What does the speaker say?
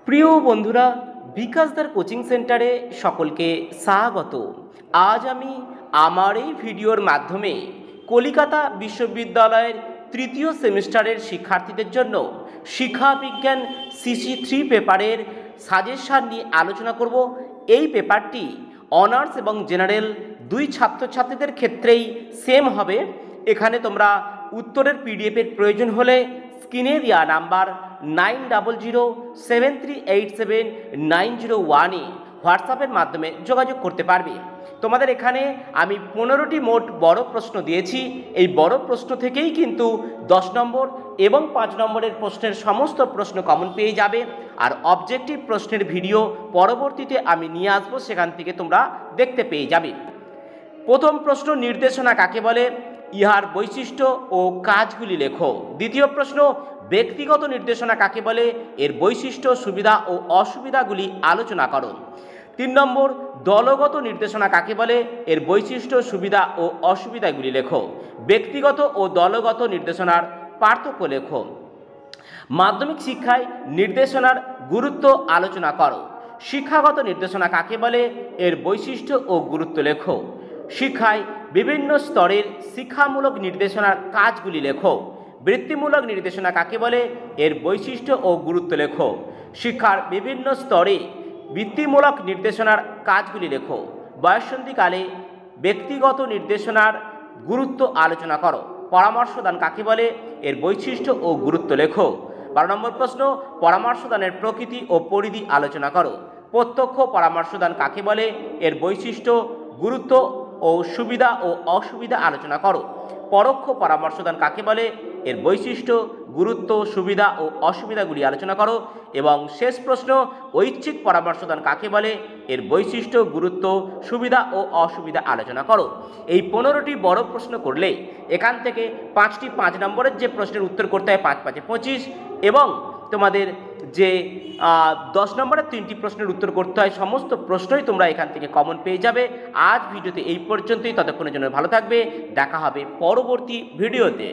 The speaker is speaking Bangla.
প্রিয় বন্ধুরা, বিকাশদার কোচিং সেন্টারে সকলকে স্বাগত। আজ আমি আমার এই ভিডিওর মাধ্যমে কলিকাতা বিশ্ববিদ্যালয়ের তৃতীয় সেমিস্টারের শিক্ষার্থীদের জন্য শিক্ষা বিজ্ঞান CC3 পেপারের সাজেশন নিয়ে আলোচনা করব। এই পেপারটি অনার্স এবং জেনারেল দুই ছাত্রছাত্রীদের ক্ষেত্রেই সেম হবে। এখানে তোমরা উত্তরের পিডিএফের প্রয়োজন হলে স্ক্রিনে দেওয়া নাম্বার 9007387901 হোয়াটসঅ্যাপের মাধ্যমে যোগাযোগ করতে পারবে। তোমাদের এখানে আমি 15টি মোট বড় প্রশ্ন দিয়েছি। এই বড় প্রশ্ন থেকেই কিন্তু 10 নম্বর এবং 5 নম্বরের প্রশ্নের সমস্ত প্রশ্ন কমন পেয়ে যাবে। আর অবজেক্টিভ প্রশ্নের ভিডিও পরবর্তীতে আমি নিয়ে আসবো, সেখান থেকে তোমরা দেখতে পেয়ে যাবে। প্রথম প্রশ্ন, নির্দেশনা কাকে বলে? ইহার বৈশিষ্ট্য ও কাজগুলি লেখো। দ্বিতীয় প্রশ্ন, ব্যক্তিগত নির্দেশনা কাকে বলে? এর বৈশিষ্ট্য, সুবিধা ও অসুবিধাগুলি আলোচনা করো। 3 নম্বর, দলগত নির্দেশনা কাকে বলে? এর বৈশিষ্ট্য, সুবিধা ও অসুবিধাগুলি লেখো। ব্যক্তিগত ও দলগত নির্দেশনার পার্থক্য লেখো। মাধ্যমিক শিক্ষায় নির্দেশনার গুরুত্ব আলোচনা করো। শিক্ষাগত নির্দেশনা কাকে বলে? এর বৈশিষ্ট্য ও গুরুত্ব লেখো। শিক্ষায় বিভিন্ন স্তরের শিক্ষামূলক নির্দেশনার কাজগুলি লেখো। বৃত্তিমূলক নির্দেশনা কাকে বলে? এর বৈশিষ্ট্য ও গুরুত্ব লেখো। শিক্ষার বিভিন্ন স্তরে বৃত্তিমূলক নির্দেশনার কাজগুলি লেখো। বয়ঃসন্ধিকালে ব্যক্তিগত নির্দেশনার গুরুত্ব আলোচনা করো। পরামর্শদান কাকে বলে? এর বৈশিষ্ট্য ও গুরুত্ব লেখো। 12 নম্বর প্রশ্ন, পরামর্শদানের প্রকৃতি ও পরিধি আলোচনা করো। প্রত্যক্ষ পরামর্শদান কাকে বলে? এর বৈশিষ্ট্য, গুরুত্ব ও সুবিধা ও অসুবিধা আলোচনা করো। পরোক্ষ পরামর্শদান কাকে বলে? এর বৈশিষ্ট্য, গুরুত্ব, সুবিধা ও অসুবিধাগুলি আলোচনা করো। এবং শেষ প্রশ্ন, ঐচ্ছিক পরামর্শদান কাকে বলে? এর বৈশিষ্ট্য, গুরুত্ব, সুবিধা ও অসুবিধা আলোচনা করো। এই 15টি বড় প্রশ্ন করলে এখান থেকে 5টি 5 নম্বরের যে প্রশ্নের উত্তর করতে হয় 5 5 25, এবং তোমাদের যে 10 নম্বরের 3টি প্রশ্নের উত্তর করতে হয়, সমস্ত প্রশ্নই তোমরা এখান থেকে কমন পেয়ে যাবে। আজ ভিডিওতে এই পর্যন্তই। ততক্ষণের জন্য ভালো থাকবে। দেখা হবে পরবর্তী ভিডিওতে।